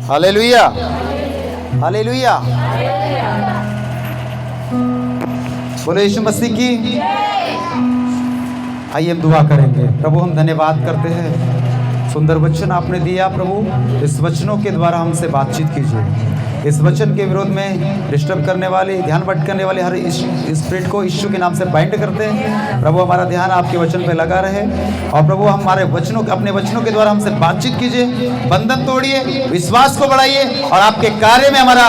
Hallelujah, hallelujah. बोलो यीशु मसीह की। आइए हम दुआ करेंगे। प्रभु हम धन्यवाद करते हैं, सुंदर वचन आपने दिया प्रभु। इस वचनों के द्वारा हमसे बातचीत कीजिए। इस वचन के विरोध में डिस्टर्ब करने वाले, ध्यान भटकाने वाले हर स्पिरिट को यीशु के नाम से बाइंड करते हैं। प्रभु हमारा ध्यान आपके वचन पे लगा रहे और प्रभु हमारे वचनों, अपने वचनों के द्वारा हमसे बातचीत कीजिए। बंधन तोड़िए, विश्वास को बढ़ाइए और आपके कार्य में हमारा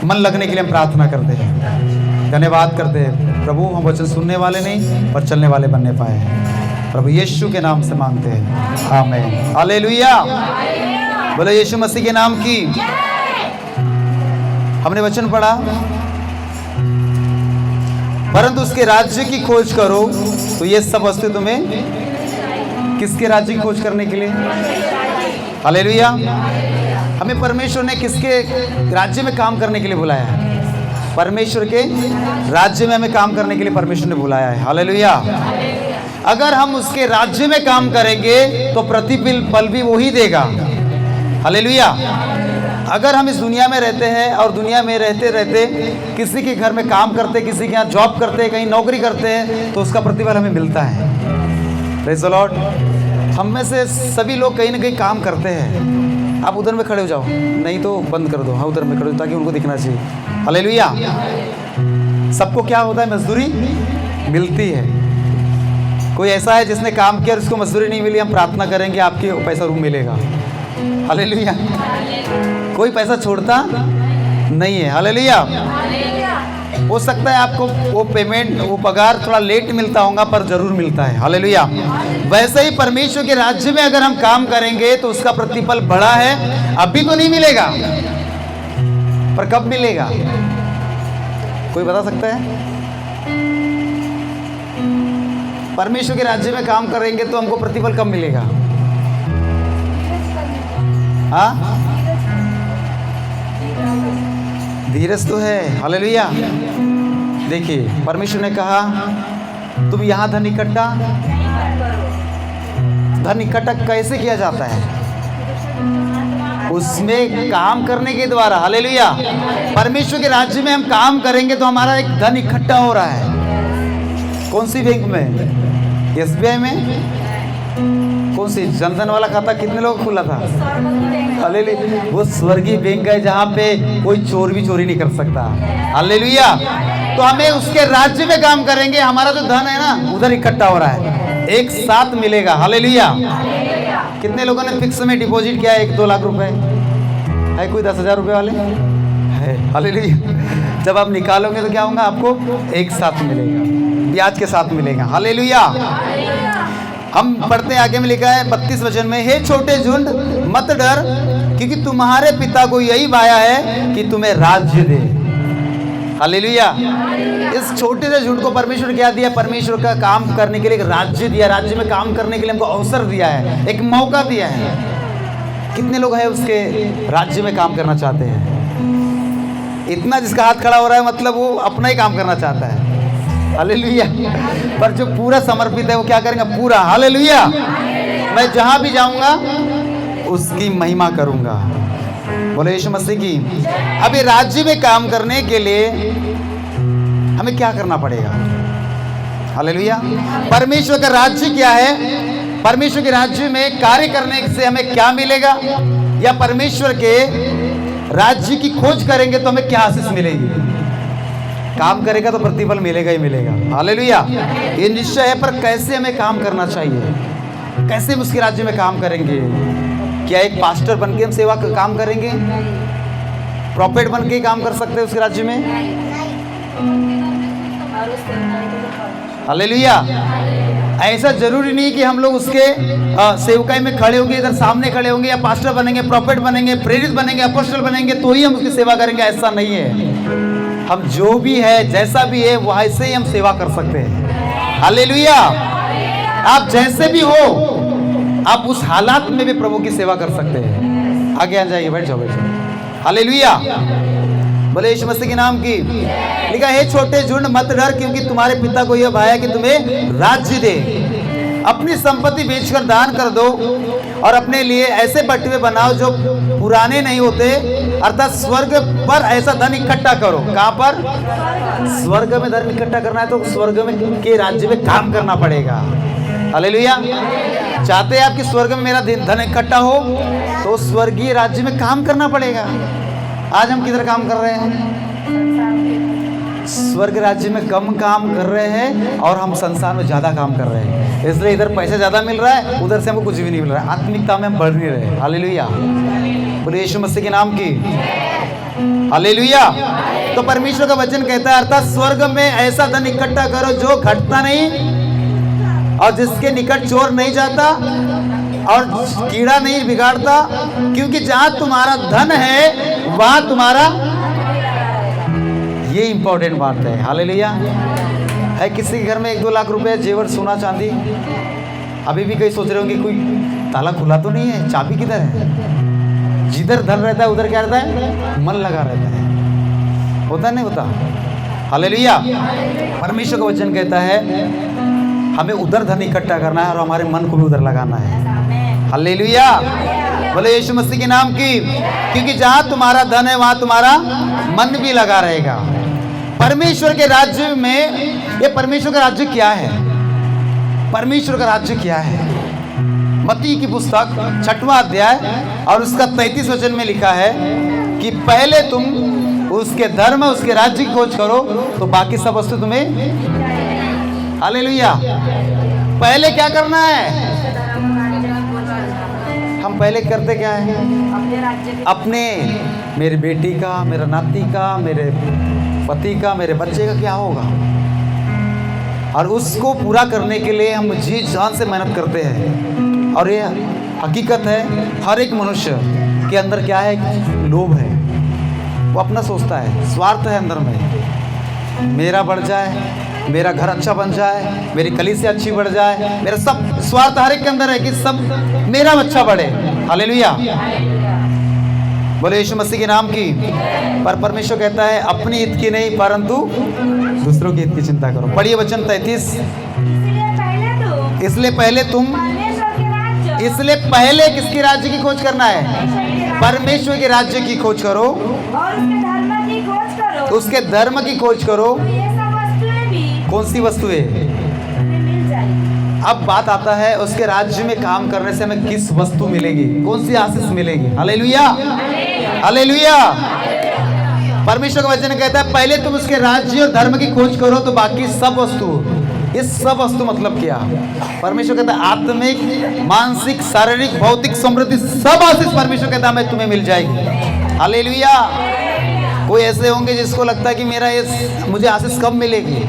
मन लगने के लिए हम प्रार्थना करते हैं, धन्यवाद करते हैं। प्रभु हम वचन सुनने वाले नहीं पर चलने वाले बनने पाए हैं। प्रभु यीशु के नाम से मांगते हैं, आमीन, हालेलुया। बोलो यीशु मसीह के नाम की। हमने वचन पढ़ा, परंतु उसके राज्य की खोज करो तो ये सब वस्तु तुम्हें, किसके राज्य की खोज करने के लिए? हालेलुया। हमें परमेश्वर ने किसके राज्य में काम करने के लिए बुलाया है? परमेश्वर के राज्य में हमें काम करने के लिए परमेश्वर ने बुलाया है। हालेलुया। अगर हम उसके राज्य में काम करेंगे तो प्रतिफल भी वही देगा। हालेलुया। अगर हम इस दुनिया में रहते हैं और दुनिया में रहते रहते किसी के घर में काम करते, किसी के यहाँ जॉब करते, कहीं नौकरी करते हैं, तो उसका प्रतिफल हमें मिलता है। Praise the Lord. हम में से सभी लोग कहीं ना कहीं काम करते हैं। आप उधर में खड़े हो जाओ, नहीं तो बंद कर दो। हाँ, उधर में खड़े हो ताकि उनको दिखना चाहिए। हालेलुया। सबको क्या होता है? मजदूरी मिलती है। कोई ऐसा है जिसने काम किया और उसको मजदूरी नहीं मिली? हम प्रार्थना करेंगे आपके पैसा रूम मिलेगा। हालेलुया। कोई पैसा छोड़ता नहीं है। हालेलुया। हो सकता है आपको वो पेमेंट, वो पगार थोड़ा लेट मिलता होगा पर जरूर मिलता है। हालेलुया। वैसे ही परमेश्वर के राज्य में अगर हम काम करेंगे तो उसका प्रतिफल बड़ा है। अभी तो नहीं मिलेगा पर कब मिलेगा? कोई बता सकता है? परमेश्वर के राज्य में काम करेंगे तो हमको प्रतिफल कब मिलेगा? हाँ, धीरज तो है। हालेलुया। देखिए परमेश्वर ने कहा तुम यहाँ धन इकट्ठा कैसे किया जाता है? उसमें काम करने के द्वारा। हालेलुया। परमेश्वर के राज्य में हम काम करेंगे तो हमारा एक धन इकट्ठा हो रहा है। कौन सी बैंक में? SBI में। कौन सी? जनधन वाला खाता कितने लोग खुला था? हालेलुया। वो स्वर्गीय बैंक है जहाँ पे कोई चोर भी चोरी नहीं कर सकता। हालेलुया। तो हमें उसके राज्य में काम करेंगे, हमारा जो धन है ना उधर इकट्ठा हो रहा है, एक साथ मिलेगा। हालेलुया। कितने लोगों ने फिक्स में डिपॉजिट किया? 1-2 लाख रुपए है? कोई 10,000 रुपए वाले है? हालेलुया। जब आप निकालोगे तो क्या होगा? आपको एक साथ मिलेगा, ब्याज के साथ मिलेगा। हालेलुया। हम पढ़ते हैं, आगे में लिखा है 32 वचन में, हे छोटे झुंड मत डर, क्योंकि तुम्हारे पिता को यही भाया है कि तुम्हें राज्य दे। हालेलुया। इस छोटे से झुंड को परमेश्वर ने क्या दिया? परमेश्वर का काम करने के लिए एक राज्य दिया। राज्य में काम करने के लिए हमको अवसर दिया है, एक मौका दिया है। कितने लोग हैं उसके राज्य में काम करना चाहते हैं? इतना जिसका हाथ खड़ा हो रहा है मतलब वो अपना ही काम करना चाहता है। हालेलुया। पर जो पूरा समर्पित है वो क्या करेंगे? पूरा। हालेलुया। मैं जहां भी जाऊंगा उसकी महिमा करूंगा। बोले यीशु मसीह की। अभी राज्य में काम करने के लिए हमें क्या करना पड़ेगा? हालेलुया। परमेश्वर का राज्य क्या है? परमेश्वर के राज्य में कार्य करने से हमें क्या मिलेगा? या परमेश्वर के राज्य की खोज करेंगे तो हमें क्या आशीष मिलेगी? काम करेगा तो प्रतिफल मिलेगा ही मिलेगा। हालेलुया। ये निश्चय है। पर कैसे हमें काम करना चाहिए? कैसे हम उसके राज्य में काम करेंगे? क्या एक पास्टर बन के हम सेवा का काम करेंगे? प्रॉफिट बन के काम कर सकते हैं उसके राज्य में? हालेलुया। ऐसा जरूरी नहीं कि हम लोग उसके सेवकाई में खड़े होंगे, इधर सामने खड़े होंगे या पास्टर बनेंगे, प्रॉफिट बनेंगे, प्रेरित बनेंगे, अपोस्टल बनेंगे तो ही हम उसकी सेवा करेंगे। ऐसा नहीं है। हम जो भी है, जैसा भी है, वैसे ही हम सेवा कर सकते हैं। हालेलुया। आप जैसे भी हो, आप उस हालात में भी प्रभु की सेवा कर सकते हैं। आगे आ जाइए, बैठ जाओ, बैठ जाओ। हालेलुया। बोले यीशु मसीह के नाम की। लिखा है छोटे झुंड मत डर, क्योंकि तुम्हारे पिता को यह भाया कि तुम्हें राज्य दे। अपनी संपत्ति बेचकर दान कर दो और अपने लिए ऐसे बटुए बनाओ जो पुराने नहीं होते, अर्थात स्वर्ग पर ऐसा धन इकट्ठा करो। कहाँ पर? स्वर्ग में धन इकट्ठा करना है तो स्वर्ग में के राज्य में काम करना पड़ेगा। हालेलुया। चाहते हैं आप कि स्वर्ग में मेरा धन इकट्ठा हो तो स्वर्गीय राज्य में काम करना पड़ेगा। आज हम किधर काम कर रहे हैं? स्वर्ग राज्य में कम काम कर रहे हैं और हम संसार में ज्यादा काम कर रहे हैं। इसलिए इधर पैसा ज्यादा मिल रहा है, उधर से हमको कुछ भी नहीं मिल रहा है। आत्मिकता में हम बढ़ नहीं रहे। हालेलुया। बोले यीशु मसीह के नाम की हालेलुया। तो परमेश्वर का वचन कहता है अर्थात स्वर्ग में ऐसा धन इकट्ठा करो जो घटता नहीं और जिसके निकट चोर नहीं जाता और कीड़ा नहीं बिगाड़ता, क्योंकि जहां तुम्हारा धन है वहां तुम्हारा, ये इंपॉर्टेंट बात है। हालेलुया। है किसी के घर में 1-2 लाख रुपए जेवर सोना चांदी, अभी भी कई सोच रहे होंगे कोई ताला खुला तो नहीं है, चाबी किधर है? जिधर धन रहता है उधर क्या रहता है? मन लगा रहता है। होता नहीं होता? हालेलुया। परमेश्वर का वचन कहता है हमें उधर धन इकट्ठा करना है और हमारे मन को भी उधर लगाना है। हालेलुया। बोले यीशु मसीह के नाम की, क्योंकि जहां तुम्हारा धन है वहां तुम्हारा मन भी लगा रहेगा। परमेश्वर के राज्य में, ये परमेश्वर का राज्य क्या है? परमेश्वर का राज्य क्या है? मत्ती की पुस्तक 6वां अध्याय और उसका 33 वचन में लिखा है कि पहले तुम उसके धर्म उसके राज्य की खोज करो तो बाकी सब वस्तु तुम्हें। हालेलुया। पहले क्या करना है? हम पहले करते क्या है? अपने, मेरी बेटी का, मेरा नाती का, मेरे पति का, मेरे बच्चे का क्या होगा, और उसको पूरा करने के लिए हम जी जान से मेहनत करते हैं। और ये हकीकत है, हर एक मनुष्य के अंदर क्या है? लोभ है। वो अपना सोचता है, स्वार्थ है अंदर में, मेरा बढ़ जाए, मेरा घर अच्छा बन जाए, मेरी कलीसिया अच्छी बढ़ जाए, मेरा सब स्वार्थ हर एक के अंदर है कि सब मेरा अच्छा बढ़े। हालेलुया। बोले यीशु मसीह के नाम की। पर परमेश्वर कहता है अपनी हित की नहीं परंतु दूसरों के हित की चिंता करो। पढ़िए वचन 33। इसलिए पहले किसके राज्य की खोज करना है? परमेश्वर के राज्य की खोज करो और उसके धर्म की खोज करो। कौन सी वस्तुएं? अब बात आता है उसके राज्य में काम करने से हमें किस वस्तु मिलेगी, कौन सी आशीष मिलेगी। हालेलुया। हालेलुया। परमेश्वर का वचन कहता है पहले तुम उसके राज्य और धर्म की खोज करो तो बाकी सब वस्तु। ये सब वस्तु मतलब क्या? परमेश्वर कहता है आत्मिक, मानसिक, शारीरिक, भौतिक समृद्धि सब आशीष परमेश्वर कहता है हमें तुम्हें मिल जाएगी। हालेलुया। कोई ऐसे होंगे जिसको लगता है कि मेरा ये मुझे आशीष कब मिलेगी?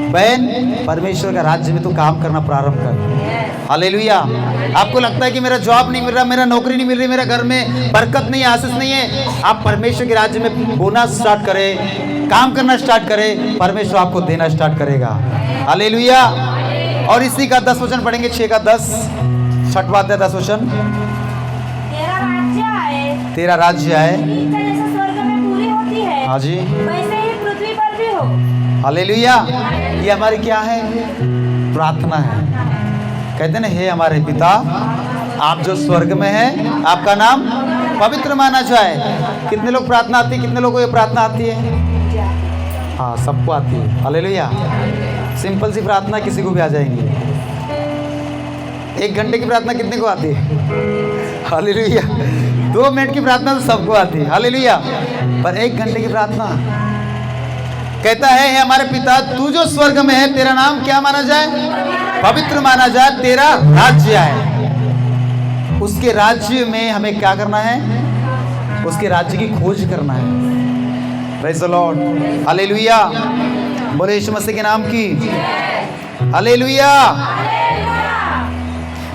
बहन, परमेश्वर का राज्य में तो काम करना प्रारंभ कर। हालेलुया। आपको लगता है कि मेरा जॉब नहीं मिल रहा, मेरा नौकरी नहीं मिल रही, मेरा घर में बरकत नहीं, आशीष नहीं है, आप परमेश्वर के राज्य में बोना स्टार्ट करें, काम करना स्टार्ट करें, परमेश्वर आपको देना स्टार्ट करेगा। हालेलुया। और इसी का 10 वचन पढ़ेंगे, 6 का 10, 6वां अध्याय 10 वचन। तेरा राज्य आए। हाँ जी। हालेलुया। ये हमारी क्या है? प्रार्थना है। कहते हैं ना, हे हमारे पिता आप जो स्वर्ग में हैं, आपका नाम पवित्र माना जाए। कितने लोग प्रार्थना आती है? कितने लोगों को ये प्रार्थना आती है? हाँ, सबको आती है। हालेलुया। सिंपल सी प्रार्थना किसी को भी आ जाएंगी। 1 घंटे की प्रार्थना कितने को आती है? हालेलुया। 2 मिनट की प्रार्थना तो सबको आती है। हालेलुया। पर 1 घंटे की प्रार्थना कहता है हे हमारे पिता तू जो स्वर्ग में है, तेरा नाम क्या माना जाए? पवित्र माना जाए, तेरा राज्य आए। उसके राज्य में हमें क्या करना है? उसके राज्य की खोज करना है। Praise the Lord. हालेलुया। बोले यीशु मसीह के नाम की हालेलुया।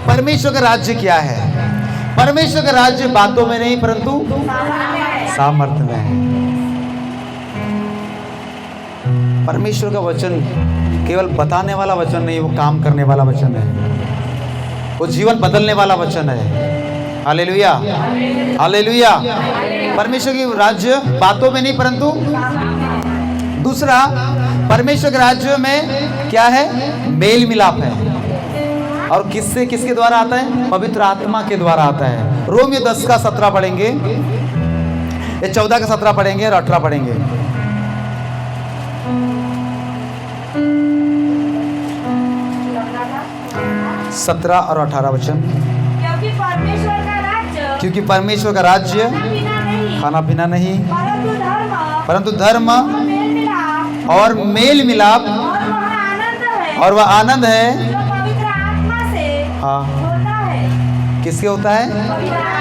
परमेश्वर का राज्य क्या है? परमेश्वर का राज्य बातों में नहीं परंतु सामर्थ्य में है। परमेश्वर का वचन केवल बताने वाला वचन नहीं, वो काम करने वाला वचन है, वो जीवन बदलने वाला वचन है। हालेलुया। हालेलुया। परमेश्वर की राज्य बातों में नहीं परंतु दूसरा, परमेश्वर के राज्य में क्या है? मेल मिलाप है। और किससे, किसके द्वारा आता है? पवित्र आत्मा के द्वारा आता है। रोमियो 10 का 17 पढ़ेंगे, ये 14 का 17 पढ़ेंगे और 18 पढ़ेंगे। 17 और 18 वचन। क्योंकि परमेश्वर का राज्य खाना पीना नहीं, परंतु धर्म और मेल मिलाप, और वह आनंद है। हाँ, किसके होता है?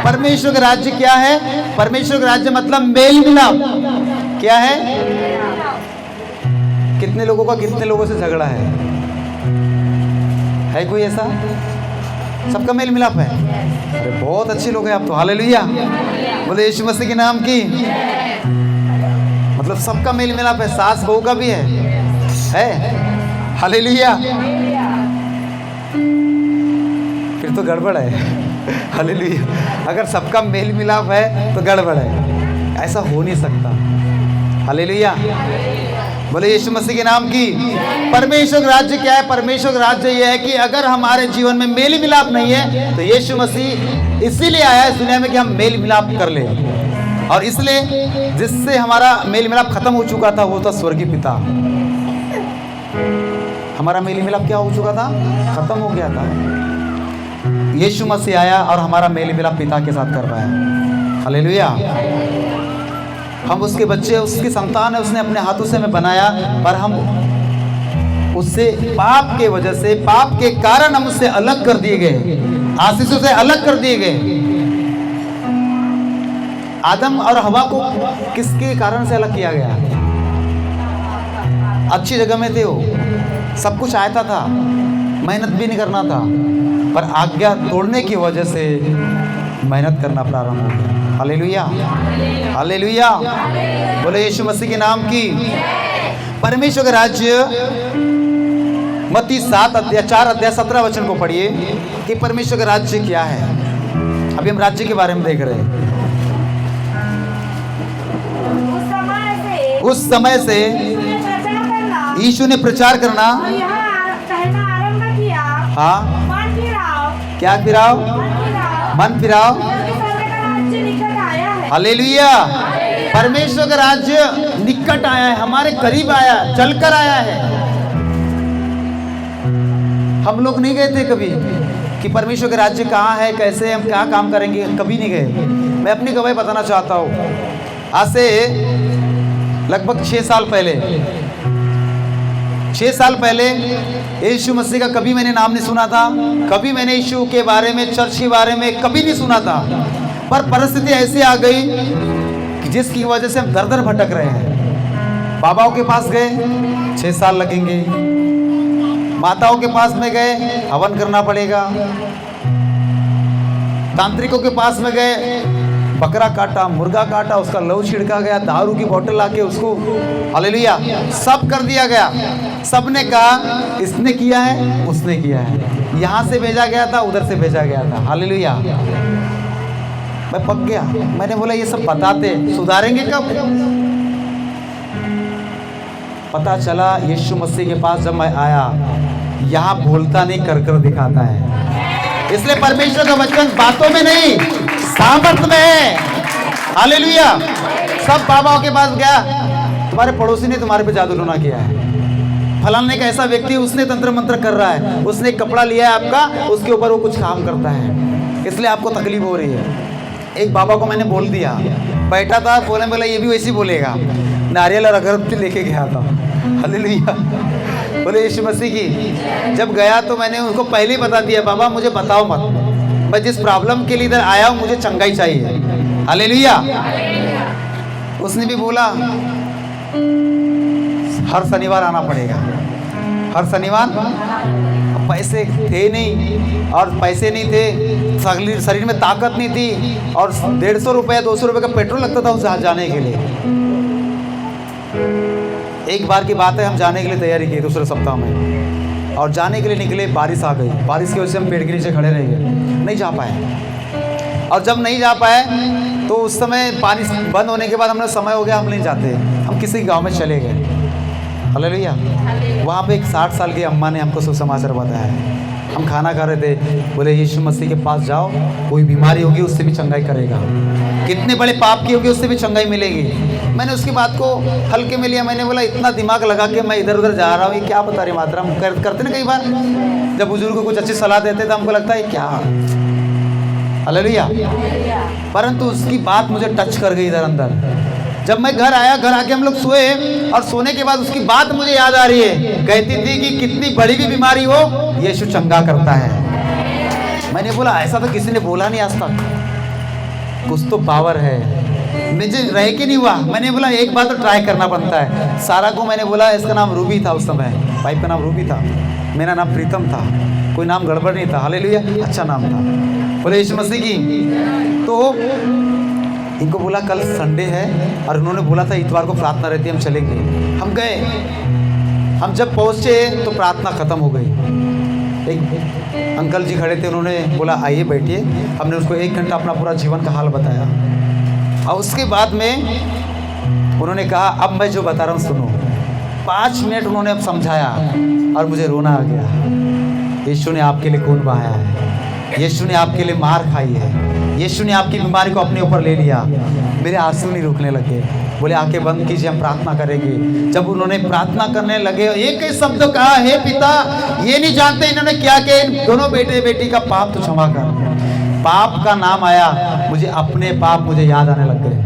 परमेश्वर का राज्य क्या है? परमेश्वर का राज्य मतलब मेल मिलाप। क्या है? कितने लोगों का कितने लोगों से झगड़ा है कोई ऐसा? सबका मेल मिलाप है। अरे बहुत अच्छे लोग हैं आप तो, हालेलुया, बोले यीशु मसीह के नाम की। मतलब सबका मेल मिलाप है, सास बहू का भी है, हालेलुया। फिर तो गड़बड़ है, हालेलुया। अगर सबका मेल मिलाप है तो गड़बड़ है, ऐसा हो नहीं सकता, हालेलुया, बोले यीशु मसीह के नाम की। परमेश्वर का राज्य क्या है? परमेश्वर का राज्य यह है कि अगर हमारे जीवन में मेल मिलाप नहीं है तो यीशु मसीह इसीलिए आया इस दुनिया में कि हम मेल मिलाप कर ले। और इसलिए जिससे हमारा मेल मिलाप खत्म हो चुका था वो था स्वर्गीय पिता। हमारा मेल मिलाप क्या हो चुका था? खत्म हो गया था। यीशु मसीह आया और हमारा मेल मिलाप पिता के साथ कर पाया, हालेलुया। हम उसके बच्चे, उसकी संतान है, उसने अपने हाथों से हमें बनाया, पर हम उससे पाप के वजह से, पाप के कारण हम उससे अलग कर दिए गए, आशीषों से अलग कर दिए गए। आदम और हवा को किसके कारण से अलग किया गया? अच्छी जगह में थे वो, सब कुछ आया था, मेहनत भी नहीं करना था, पर आज्ञा तोड़ने की वजह से मेहनत करना प्रारंभ हो गया। हालेलुया, हालेलुया, बोले यीशु मसीह के नाम की। परमेश्वर का राज्य, मत्ती 4:17 वचन को पढ़िए कि परमेश्वर का राज्य क्या है। अभी हम राज्य के बारे में देख रहे हैं। उस समय से यीशु ने प्रचार करना, हाँ, क्या फिराओ? मन फिराओ, हालेलुया। परमेश्वर का राज्य निकट आया है, हमारे करीब आया, चलकर आया है। हम लोग नहीं गए थे कभी कि परमेश्वर का राज्य कहाँ है, कैसे, हम क्या काम करेंगे, कभी नहीं गए। मैं अपनी गवाही बताना चाहता हूँ। आज से लगभग 6 साल पहले, 6 साल पहले यीशु मसीह का कभी मैंने नाम नहीं सुना था, कभी मैंने यीशु के बारे में, चर्च के बारे में कभी नहीं सुना था। पर परिस्थिति ऐसी आ गई कि जिसकी वजह से हम दर दर भटक रहे हैं। बाबाओं के पास गए, 6 साल लगेंगे। माताओं के पास में गए, हवन करना पड़ेगा। तांत्रिकों के पास में गए, बकरा काटा, मुर्गा काटा, उसका लहू छिड़का गया, दारू की बोतल लाके उसको, हालेलुया, सब कर दिया गया। सबने कहा इसने किया है, उसने किया है, यहाँ से भेजा गया था, उधर से भेजा गया था, हालेलुया। मैं पक गया। मैंने बोला ये सब बताते, सुधारेंगे कब? पता चला यीशु मसीह के पास जब मैं आया, यहाँ बोलता नहीं, कर कर दिखाता है। इसलिए परमेश्वर का वचन बातों में नहीं, सामर्थ में है, हालेलुया। सब बाबाओं के पास गया, तुम्हारे पड़ोसी ने तुम्हारे पे जादू टोना किया है, फलाने का ऐसा व्यक्ति, उसने तंत्र मंत्र कर रहा है, उसने कपड़ा लिया है आपका, उसके ऊपर वो कुछ काम करता है, इसलिए आपको तकलीफ हो रही है। एक बाबा को मैंने बोल दिया, बैठा था, बोला ये भी वैसे बोलेगा। नारियल और अगरबत्ती लेके गया था, हालेलुया, बोले यीशु मसीह की। जब गया तो मैंने उनको पहले ही बता दिया, बाबा मुझे बताओ मत, मैं जिस प्रॉब्लम के लिए इधर आया हूँ मुझे चंगाई चाहिए, हालेलुया। उसने भी बोला हर शनिवार आना पड़ेगा, हर शनिवार। पैसे थे नहीं, और पैसे नहीं थे, शरीर में ताकत नहीं थी, और 150 रुपये 200 रुपये का पेट्रोल लगता था उस जाने के लिए। एक बार की बात है, हम जाने के लिए तैयारी की दूसरे सप्ताह में, और जाने के लिए निकले, बारिश आ गई। बारिश की वजह से हम पेड़ के नीचे खड़े रह गए, नहीं जा पाए। और जब नहीं जा पाए तो उस समय पानी बंद होने के बाद हमने समय हो गया, हम नहीं जाते, हम किसी गांव में चले गए, हालेलुया। वहाँ पे एक 60 साल की अम्मा ने हमको सुसमाचार बताया, हम खाना खा रहे थे, बोले यीशु मसीह के पास जाओ, कोई बीमारी होगी उससे भी चंगाई करेगा, कितने बड़े पाप की होगी उससे भी चंगाई मिलेगी। मैंने उसकी बात को हल्के में लिया। मैंने बोला इतना दिमाग लगा के मैं इधर उधर जा रहा हूँ, ये क्या बता रही मात्रा। हम करते ना कई बार, जब बुजुर्ग को कुछ अच्छी सलाह देते तो हमको लगता है क्या, हालेलुया। परंतु उसकी बात मुझे टच कर गई इधर अंदर। जब मैं घर आया, घर आके हम लोग सोए, और सोने के बाद उसकी बात मुझे याद आ रही है। कहती थी कि कितनी बड़ी भी बीमारी हो यीशु चंगा करता है। मैंने बोला ऐसा तो किसी ने बोला नहीं आज तक, कुछ तो पावर है। मुझे रह के नहीं हुआ। मैंने बोला एक बार तो ट्राई करना बनता है। सारा को मैंने बोला, इसका नाम रूबी था उस समय, वाइफ का नाम रूबी था, मेरा नाम प्रीतम था, कोई नाम गड़बड़ नहीं था, हालेलुया, अच्छा नाम था। बोले यीशु मसीह की। तो इनको बोला कल संडे है, और उन्होंने बोला था इतवार को प्रार्थना रहती है, हम चलेंगे। हम गए। हम जब पहुँचे तो प्रार्थना ख़त्म हो गई। एक अंकल जी खड़े थे, उन्होंने बोला आइए बैठिए। हमने उसको 1 घंटा अपना पूरा जीवन का हाल बताया, और उसके बाद में उन्होंने कहा अब मैं जो बता रहा हूँ सुनो। 5 मिनट उन्होंने अब समझाया, और मुझे रोना आ गया। यीशु ने आपके लिए खून बहाया है, यीशु ने आपके लिए मार खाई है, यीशु ने आपकी बीमारी को अपने ऊपर ले लिया। मेरे आंसू नहीं रुकने लगे। बोले आंखें बंद कीजिए, हम प्रार्थना करेंगे। जब उन्होंने प्रार्थना करने लगे, एक ही शब्द कहा, हे पिता, ये नहीं जानते इन्होंने क्या किया, इन दोनों बेटे बेटी का पाप तो क्षमा कर। पाप का नाम आया, मुझे अपने पाप मुझे याद आने लग गए,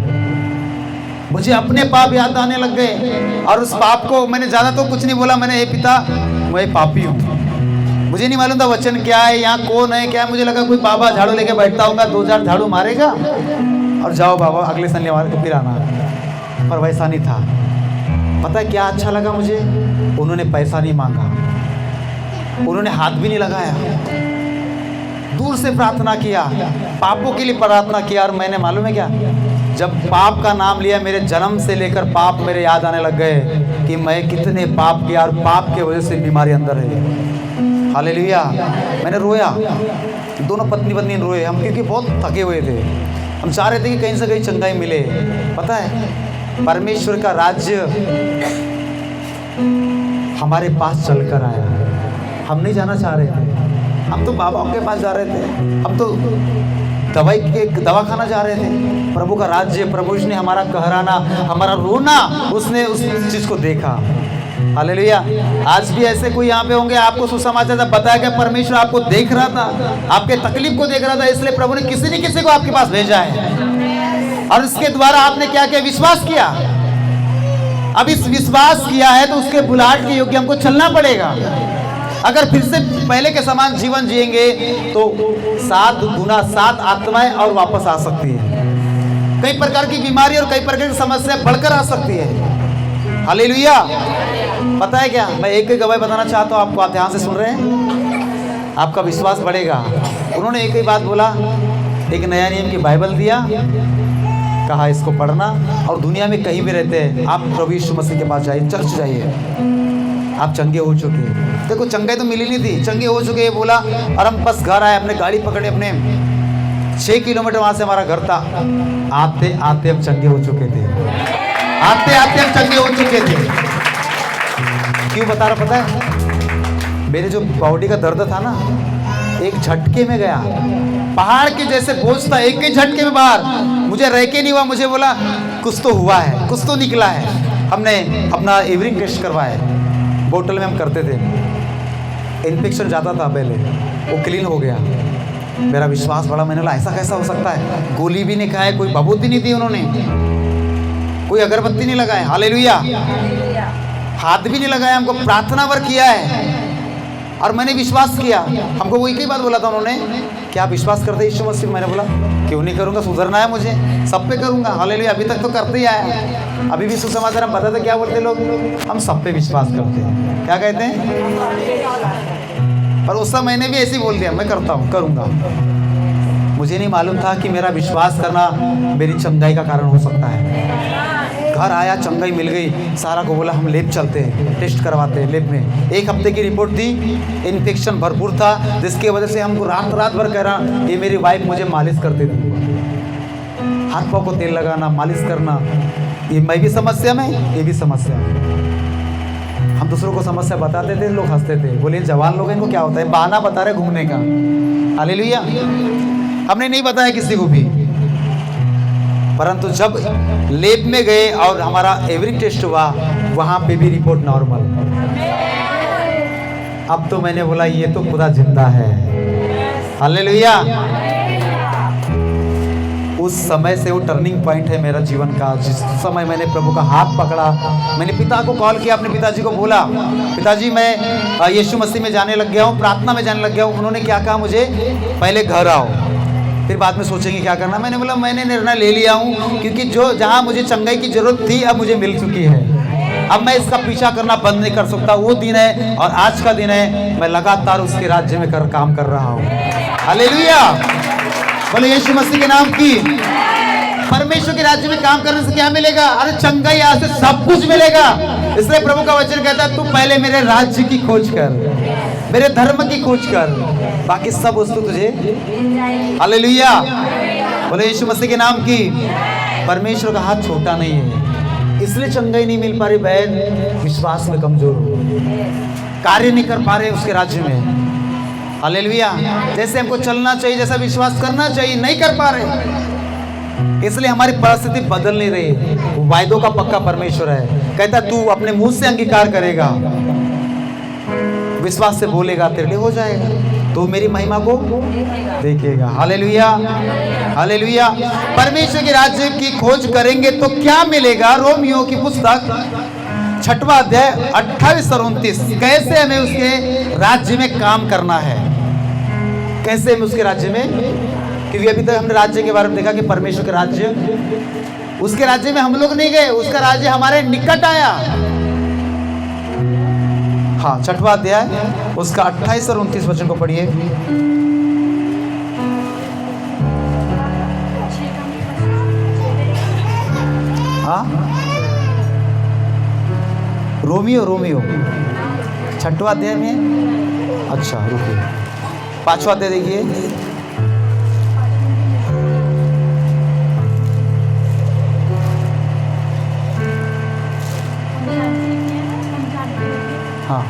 मुझे अपने पाप याद आने लग गए। और उस पाप को मैंने ज़्यादा तो कुछ नहीं बोला। मैंने हे पिता, मैं पापी हूँ। मुझे नहीं मालूम था वचन क्या है, यहाँ कौन है क्या है। मुझे लगा कोई बाबा झाड़ू लेके बैठता होगा, 2-4 झाड़ू मारेगा और जाओ बाबा अगले संडे मार के फिर आना। पर वैसा नहीं था। पता है क्या अच्छा लगा मुझे? उन्होंने पैसा नहीं मांगा, उन्होंने हाथ भी नहीं लगाया, दूर से प्रार्थना किया, पापों के लिए प्रार्थना किया। और मैंने मालूम है क्या, जब पाप का नाम लिया, मेरे जन्म से लेकर पाप मेरे याद आने लग गए कि मैं कितने पाप किया, और पाप के वजह से बीमारी अंदर है। हालेलुया। मैंने रोया, दोनों पत्नी पत्नी रोए हम, क्योंकि बहुत थके हुए थे। हम चाह रहे थे कि कहीं से कहीं चंगाई मिले। पता है परमेश्वर का राज्य हमारे पास चलकर आया। हम नहीं जाना चाह रहे थे, हम तो बाबाओं के पास जा रहे थे, हम तो दवाखाना जा रहे थे। प्रभु का राज्य, प्रभु ने हमारा कहराना, हमारा रोना, उसने उस चीज़ को देखा। हालेलुया। आज भी ऐसे कोई यहाँ पे होंगे, आपको सुसमाचार जब बताया गया, परमेश्वर आपको देख रहा था, आपके तकलीफ को देख रहा था, इसलिए प्रभु ने किसी न किसी को आपके पास भेजा है। और इसके द्वारा आपने क्या किया? विश्वास किया। अब इस विश्वास किया है तो उसके बुलाहट के योग्य हमको चलना पड़ेगा। अगर फिर से पहले के समान जीवन जिएंगे तो 7 गुना 7 आत्माएं और वापस आ सकती है। कई प्रकार की बीमारी और कई प्रकार की समस्या बढ़कर आ सकती है। हालेलुया। पता है क्या, मैं एक गवाही बताना चाहता हूँ आपको, आप ध्यान से सुन रहे हैं, आपका विश्वास बढ़ेगा। उन्होंने एक ही बात बोला, एक नया नियम की बाइबल दिया, कहा इसको पढ़ना, और दुनिया में कहीं भी रहते हैं आप प्रभु यीशु मसीह के पास जाइए, चर्च जाइए, आप चंगे हो चुके। देखो चंगाई तो मिली नहीं थी, चंगे हो चुके बोला। और हम बस घर आए, अपने गाड़ी पकड़े, अपने 6 किलोमीटर वहाँ से हमारा घर था। आते आते हम चंगे हो चुके थे, आते आते हम चंगे हो चुके थे। क्यों बता रहा पता है? मेरे जो बॉडी का दर्द था ना, एक झटके में गया, पहाड़ के जैसे बोझ था, एक के झटके में बाहर। मुझे रह के नहीं हुआ, मुझे बोला कुछ तो हुआ है, कुछ तो निकला है। हमने अपना यूरिन टेस्ट करवाया, बोतल में हम करते थे, इन्फेक्शन जाता था पहले, वो क्लीन हो गया। मेरा विश्वास बढ़ा। मैंने बोला ऐसा कैसा हो सकता है? गोली भी नहीं खाए, कोई बबूती नहीं दी उन्होंने, कोई अगरबत्ती नहीं लगाए। हालेलुया। हाथ भी नहीं लगाया, हमको प्रार्थना पर किया है और मैंने विश्वास किया। हमको वो एक ही बात बोला था उन्होंने, क्या आप विश्वास करते यीशु मसीह? मैंने बोला क्यों नहीं करूँगा, सुधरना है मुझे, सब पे करूँगा। हालेलुया। अभी तक तो करते ही आया। अभी भी सुसमाचार हम बताते क्या बोलते लोग, हम सब पे विश्वास करते हैं। क्या कहते हैं? पर उस समय मैंने भी ऐसे ही बोल दिया, मैं करता हूँ, करूँगा। मुझे नहीं मालूम था कि मेरा विश्वास करना मेरी चंगाई का कारण हो सकता है। घर आया, चंगाई मिल गई। सारा को बोला हम लेब चलते हैं, टेस्ट करवाते हैं लेब में। 1 हफ्ते की रिपोर्ट दी, इन्फेक्शन भरपूर था, जिसकी वजह से हमको रात भर कह रहा। ये मेरी वाइफ मुझे मालिश करती थी, हाथ पाँव को तेल लगाना, मालिश करना। ये मैं भी समस्या में, ये भी समस्या में। हम दूसरों को समस्या बताते थे, लोग हंसते थे, बोले जवान लोग इनको क्या होता है, बहाना बता रहे घूमने का। हालेलुया। हमने नहीं बताया किसी को भी, परंतु जब लैब में गए और हमारा एवरी टेस्ट हुआ, वहां पे भी रिपोर्ट नॉर्मल। अब तो मैंने बोला ये तो खुदा जिंदा है। हालेलुया। उस समय से वो टर्निंग पॉइंट है मेरा जीवन का। जिस समय मैंने प्रभु का हाथ पकड़ा, मैंने पिता को कॉल किया, अपने पिताजी को बोला, पिताजी मैं यीशु मसीह में जाने लग गया हूँ, प्रार्थना में जाने लग गया हूँ। उन्होंने क्या कहा मुझे, पहले घर आओ, फिर बाद में सोचेंगे क्या करना। मैंने बोला मैंने निर्णय ले लिया हूँ, क्योंकि जो जहाँ मुझे चंगाई की जरूरत थी अब मुझे मिल चुकी है। अब मैं इसका पीछा करना बंद नहीं कर सकता। वो दिन है और आज का दिन है, मैं लगातार उसके राज्य में काम कर रहा हूँ। हालेलुया। बोले यीशु मसीह के नाम की। परमेश्वर के राज्य में काम करने से क्या मिलेगा? अरे चंगाई यहाँ से सब कुछ मिलेगा। इसलिए प्रभु का वचन कहता है तू पहले मेरे राज्य की खोज कर, मेरे धर्म की खोज कर, बाकी सब वस्तु तुझे। हालेलुया। बोले यीशु मसीह के नाम की। परमेश्वर का हाथ छोटा नहीं है, इसलिए चंगाई नहीं मिल पा रही बहन, विश्वास में कमजोर हो, कार्य नहीं कर पा रहे उसके राज्य में। हालेलुया। जैसे हमको चलना चाहिए, जैसा विश्वास करना चाहिए, नहीं कर पा रहे, इसलिए हमारी परिस्थिति बदल नहीं रही। वायदों का पक्का परमेश्वर है, कहता तू अपने मुंह से अंगीकार करेगा, विश्वास से बोलेगा, तेरे लिए हो जाएगा, तो मेरी महिमा को देखेगा। हालेलुया। हालेलुया। परमेश्वर के राज्य की खोज करेंगे तो क्या मिलेगा? रोमियो की पुस्तक 6वां अध्याय 28 और 29, कैसे हमें उसके राज्य में काम करना है, कैसे हमें उसके राज्य में, क्योंकि अभी तक हमने राज्य के बारे में देखा कि परमेश्वर के राज्य, उसके राज्य में हम लोग नहीं गए, उसका राज्य हमारे निकट आया। हाँ, 6वां अध्याय उसका 28 और 29 वचन को पढ़िए। हाँ, रोमियो 6वां अध्याय में। अच्छा रुकिए, 5वां अध्याय देखिए। हाँ,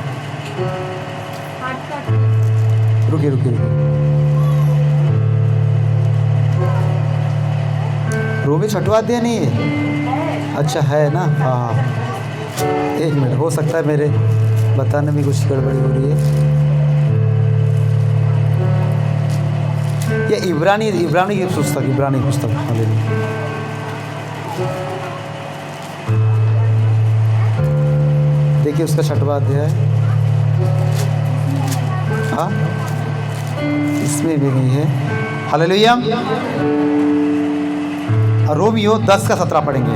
रुकिए। रोमियो 6वां अध्याय नहीं है? अच्छा है ना। हाँ, एक मिनट, हो सकता है मेरे बताने में कुछ गड़बड़ी हो रही है। ये इब्रानी की पुस्तक। हालेलुया। देखिए उसका 6वां अध्याय। हाँ, इसमें भी नहीं है। हालेलुया। रोमियो 10 का 17 पढ़ेंगे।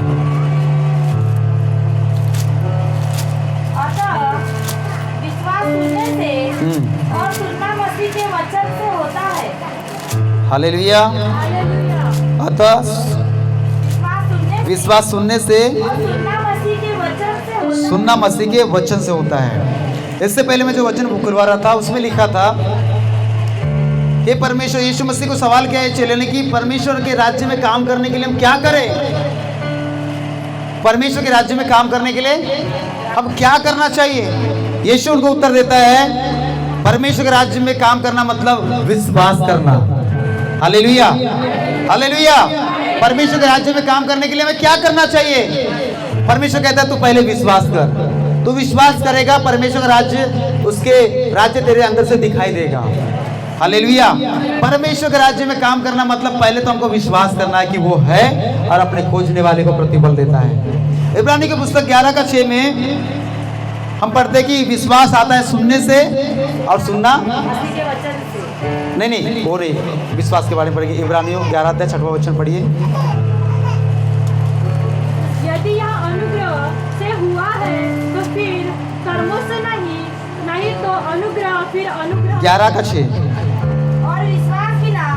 और सुनना मसीह के वचन से होता है। हालेलुया। अतः विश्वास सुनने से, सुनना मसीह के वचन से होता है। इससे पहले मैं जो वचन बुकलवा रहा था उसमें लिखा था, ये परमेश्वर, यीशु मसीह को सवाल किया है चेले ने कि परमेश्वर के राज्य में काम करने के लिए हम क्या करें? परमेश्वर के राज्य में काम करने के लिए अब क्या करना चाहिए? यीशु उनको उत्तर देता है, परमेश्वर के राज्य में काम करना मतलब विश्वास करना। हालेलुया। हालेलुया। परमेश्वर के राज्य में काम करने के लिए हमें क्या करना चाहिए? परमेश्वर कहता है तू पहले विश्वास कर। तू विश्वास करेगा, परमेश्वर का राज्य, उसके राज्य तेरे अंदर से दिखाई देगा। हालेलुया। परमेश्वर के राज्य में काम करना मतलब पहले तो हमको विश्वास करना है कि वो है और अपने खोजने वाले को प्रतिफल देता है। इब्रानी की पुस्तक 11 का 6 में हम पढ़ते कि विश्वास आता है सुनने से, और सुनना नहीं वो नहीं, विश्वास के बारे में पढ़ेंगे। इब्रानियों 11 अध्याय 6वां वचन पढ़िए। यदि यह अनुग्रह से हुआ है तो फिर कर्मों से नहीं तो अनुग्रह फिर अनुग्रह। 11 का 6। और विश्वास बिना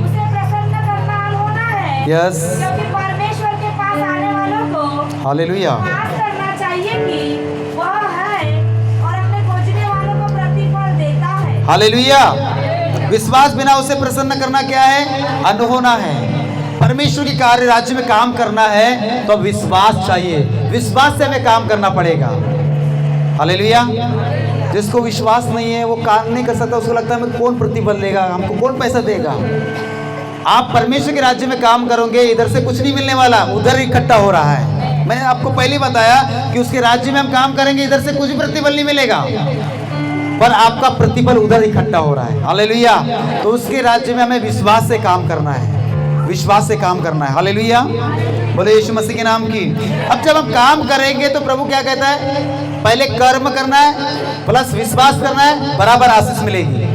उसे प्रसन्न करना होना है। यस। क्योंकि परमेश्वर के पास आने वालों को हालेलुया करना चाहिए कि वह है और अपने खोजने वालों को प्रतिफल देता है। हालेलुया। विश्वास बिना उसे प्रसन्न करना क्या है? अनहोना है। परमेश्वर की कार्य राज्य में काम करना है तो विश्वास चाहिए, विश्वास से हमें काम करना पड़ेगा। हालेलुया। जिसको विश्वास नहीं है वो काम नहीं कर सकता, उसको लगता है हमें कौन प्रतिफल देगा, हमको कौन पैसा देगा। आप परमेश्वर के राज्य में काम करोगे, इधर से कुछ नहीं मिलने वाला, उधर इकट्ठा हो रहा है। मैंने आपको पहले बताया कि उसके राज्य में हम काम करेंगे, इधर से कुछ प्रतिफल नहीं मिलेगा, पर आपका प्रतिफल उधर इकट्ठा हो रहा है। हालेलुया। तो उसके राज्य में हमें विश्वास से काम करना है, विश्वास से काम करना है। हालेलुया, बोले यीशु मसीह के नाम की। अब जब हम काम करेंगे तो प्रभु क्या कहता है, पहले कर्म करना है प्लस विश्वास करना है, बराबर आशीष मिलेगी।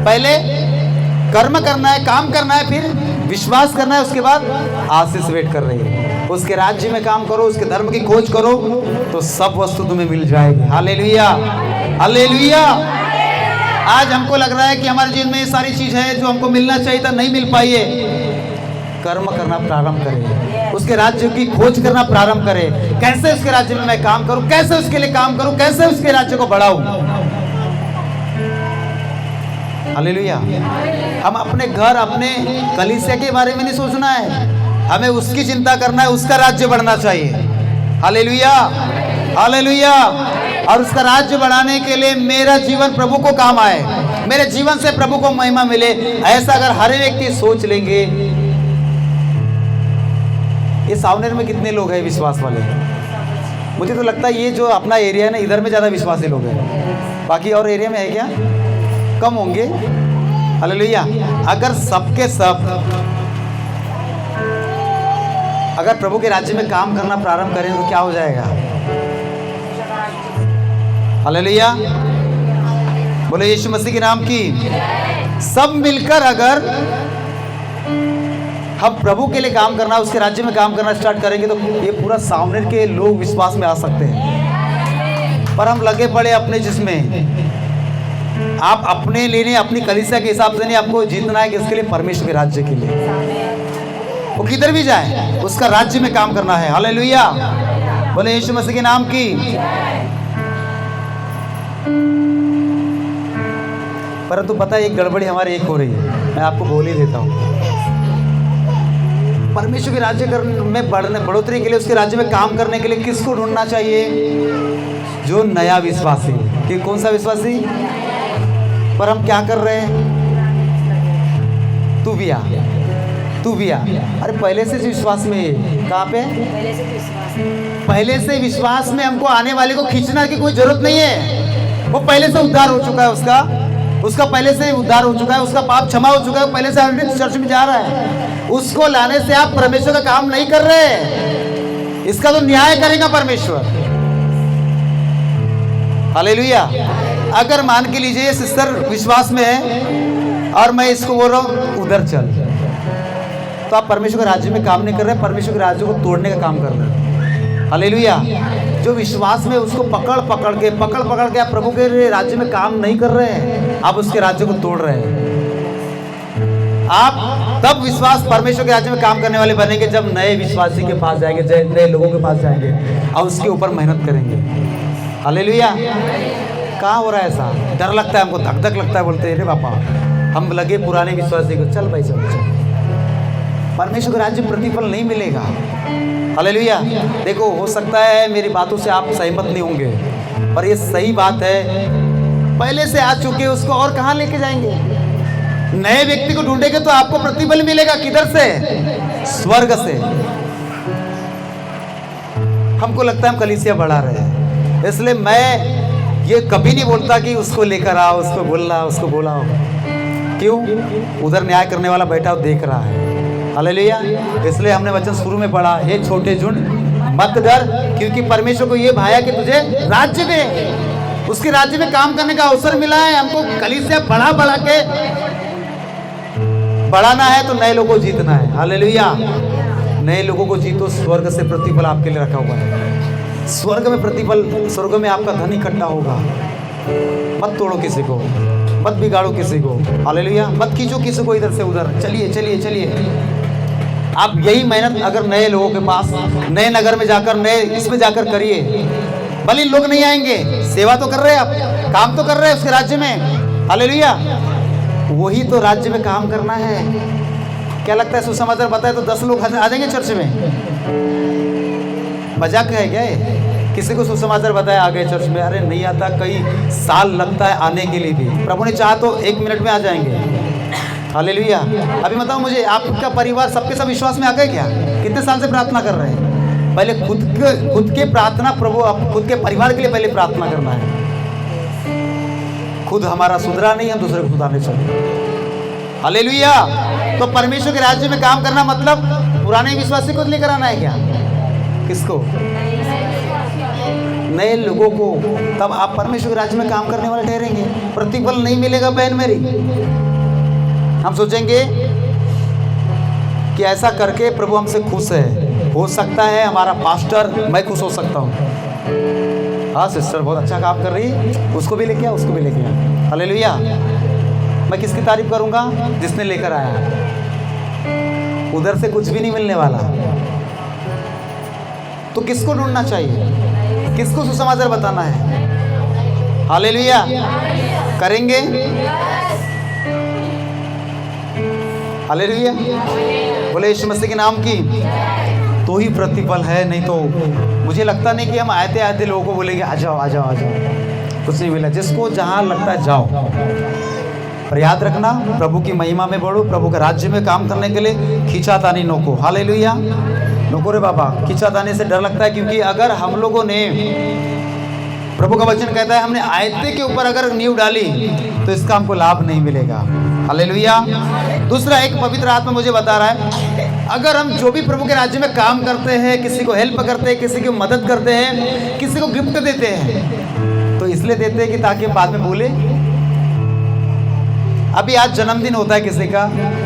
पहले कर्म करना है, काम करना है, फिर विश्वास करना है, उसके बाद आशीष वेट कर रही है। उसके राज्य में काम करो, उसके धर्म की खोज करो, तो सब वस्तु तुम्हें मिल जाएगी। Hallelujah, hallelujah. आज हमको लग रहा है कि हमारे जीवन में ये सारी चीज है जो हमको मिलना चाहिए था, नहीं मिल पाई है। कर्म करना प्रारंभ करें, उसके राज्य की खोज करना प्रारंभ करें। कैसे उसके राज्य में मैं काम करूं, कैसे उसके लिए काम करूं, कैसे उसके राज्य को बढ़ाऊं। हालेलुया। हम अपने घर, अपने कलीसिया के बारे में नहीं सोचना है, हमें उसकी चिंता करना है, उसका राज्य बढ़ना चाहिए। Hallelujah, hallelujah. और उसका राज्य बढ़ाने के लिए मेरा जीवन प्रभु को काम आए, मेरे जीवन से प्रभु को महिमा मिले, ऐसा अगर हर व्यक्ति सोच लेंगे। ये सावनेर में कितने लोग हैं विश्वास वाले? मुझे तो लगता है ये जो अपना एरिया है ना, इधर में ज़्यादा विश्वासी लोग हैं, बाकी और एरिया में है क्या, कम होंगे। हालेलुया। अगर सबके सब अगर प्रभु के राज्य में काम करना प्रारंभ करें तो क्या हो जाएगा। हालेलुया, बोले यीशु मसीह के नाम की। सब मिलकर अगर हम प्रभु के लिए काम करना, उसके राज्य में काम करना स्टार्ट करेंगे तो ये पूरा सावनेर के लोग विश्वास में आ सकते हैं। पर हम लगे पड़े अपने जिसमें, आप अपने लेने, अपनी कलीसिया के हिसाब से नहीं, आपको जीतना है किसके लिए, परमेश्वर के राज्य के लिए। वो किधर भी जाए उसका राज्य में काम करना है। हालेलुया, बोले यीशु मसीह के नाम की। परंतु पता है एक गड़बड़ी हमारी एक हो रही है, मैं आपको बोल ही देता हूँ। परमेश्वर के राज्य में बढ़ोतरी के लिए, उसके राज्य में काम करने के लिए किसको ढूंढना चाहिए, जो नया विश्वासी। कि कौन सा विश्वासी? पर हम क्या कर रहे हैं, तू भी आ, तू भी आ। अरे पहले से विश्वास में, कहाँ पे, पहले से विश्वास में हमको आने वाले को खींचना की कोई जरूरत नहीं है। वो पहले से उद्धार हो चुका है, उसका पहले से उद्धार हो चुका है, उसका पाप क्षमा हो चुका है, पहले से ऑलरेडी चर्च में जा रहा है। उसको लाने से आप परमेश्वर का काम नहीं कर रहे, इसका तो न्याय करेगा परमेश्वर। हालेलुया। अगर मान के लीजिए सिस्टर विश्वास में है और मैं इसको बोल रहा हूँ उधर चल, तो आप परमेश्वर के राज्य में काम नहीं कर रहे, परमेश्वर के राज्य को तोड़ने का काम कर रहे हैं। हालेलुया। जो विश्वास में उसको पकड़ पकड़ के आप प्रभु के राज्य में काम नहीं कर रहे हैं, आप उसके राज्य को तोड़ रहे हैं। आप तब विश्वास परमेश्वर के राज्य में काम करने वाले बनेंगे जब नए विश्वासी के पास जाएंगे, नए लोगों के पास जाएंगे और उसके ऊपर मेहनत करेंगे। हालेलुया। कहाँ हो रहा है ऐसा? डर लगता है हमको, धक धक लगता है, बोलते हैं रे पापा हम लगे पुराने विश्वासी को, चल भाई चल। परमेश्वर का राज्य प्रतिफल नहीं मिलेगा। हालेलुया। देखो हो सकता है मेरी बातों से आप सहमत नहीं होंगे, पर ये सही बात है। पहले से आ चुके उसको और कहाँ लेके जाएंगे? नए व्यक्ति को ढूंढेंगे तो आपको प्रतिफल मिलेगा, किधर से? स्वर्ग से। हमको लगता है हम कलीसिया बढ़ा रहे हैं, इसलिए मैं ये कभी नहीं बोलता कि उसको लेकर आओ, उसको बोलना, उसको बोला हो। क्यों? उधर न्याय करने वाला बैठा देख रहा है। हालेलुया। इसलिए हमने वचन शुरू में पढ़ा, हे छोटे झुंड मत डर, क्योंकि परमेश्वर को ये भाया कि तुझे राज्य में, उसके राज्य में काम करने का अवसर मिला है। हमको कलीसिया बढ़ा के बढ़ाना है, तो नए लोगों को जीतना है। हालेलुया। नए लोगों को जीतो, स्वर्ग से प्रतिफल आपके लिए रखा हुआ है। स्वर्ग में प्रतिफल, स्वर्ग में आपका धन इकट्ठा होगा। मत तोड़ो किसी को, मत बिगाड़ो किसी को। हालेलुया। मत खींचो किसी को इधर से उधर, चलिए चलिए चलिए। आप यही मेहनत अगर नए लोगों के पास, नए नगर में जाकर, नए इसमें जाकर करिए। भले लोग नहीं आएंगे, सेवा तो कर रहे हैं आप, काम तो कर रहे हैं उसके राज्य में। हालेलुया। वही तो राज्य में काम करना है। क्या लगता है सुसमाचार बताए तो 10 लोग आ जाएंगे चर्च में? मजाक है क्या ये? किसी को सुसमाचार बताया आ गए चर्च में, अरे नहीं आता, कई साल लगता है आने के लिए भी। प्रभु ने चाहा तो 1 मिनट में आ जाएंगे। हालेलुया। अभी बताओ मुझे, आपका परिवार सबके सब विश्वास में आ गए क्या? कितने साल से प्रार्थना कर रहे हैं? पहले खुद के प्रार्थना, प्रभु खुद के परिवार के लिए पहले प्रार्थना करना है। खुद हमारा सुधरा नहीं, हम दूसरे को सुधारने चाहिए। हालेलुया। तो परमेश्वर के राज्य में काम करना मतलब पुराने विश्वासी को लेकर आना है क्या? किसको? नए लोगों को। तब आप परमेश्वर के राज्य में काम करने वाले ठहरेंगे। प्रतिफल नहीं मिलेगा बहन मेरी। हम सोचेंगे कि ऐसा करके प्रभु हमसे खुश है, हो सकता है हमारा पास्टर, मैं खुश हो सकता हूँ। हाँ सिस्टर बहुत अच्छा काम कर रही है, उसको भी लेके आ, उसको भी लेके आ। हालेलुया। मैं किसकी तारीफ करूँगा? जिसने लेकर आया। उधर से कुछ भी नहीं मिलने वाला। तो किसको ढूंढना चाहिए? किसको सुसमाचार बताना है? हालेलुया। करेंगे? हालेलुया। बोले यीशु मसीह के नाम की। तो ही प्रतिफल है, नहीं तो मुझे लगता नहीं कि हम आते आते लोगों को बोलेंगे आ जाओ आ जाओ आ जाओ। कुछ नहीं मिला। जिसको जहाँ लगता है जाओ। पर याद रखना, प्रभु की महिमा में बढ़ो, प्रभु के राज्य में काम करने के लिए खींचातानी नोको। हालेलुया। नोको रे बाबा। खींचातानी से डर लगता है, क्योंकि अगर हम लोगों ने, प्रभु का वचन कहता है, हमने आयते के ऊपर अगर नींव डाली तो इसका हमको लाभ नहीं मिलेगा। हालेलुया। दूसरा, एक पवित्र आत्मा मुझे बता रहा है, अगर हम जो भी प्रभु के राज्य में काम करते हैं, किसी को हेल्प करते हैं, किसी की मदद करते हैं, किसी को गिफ्ट देते हैं, तो इसलिए देते हैं कि ताकि हम बाद में बोले। अभी आज जन्मदिन होता है किसी का,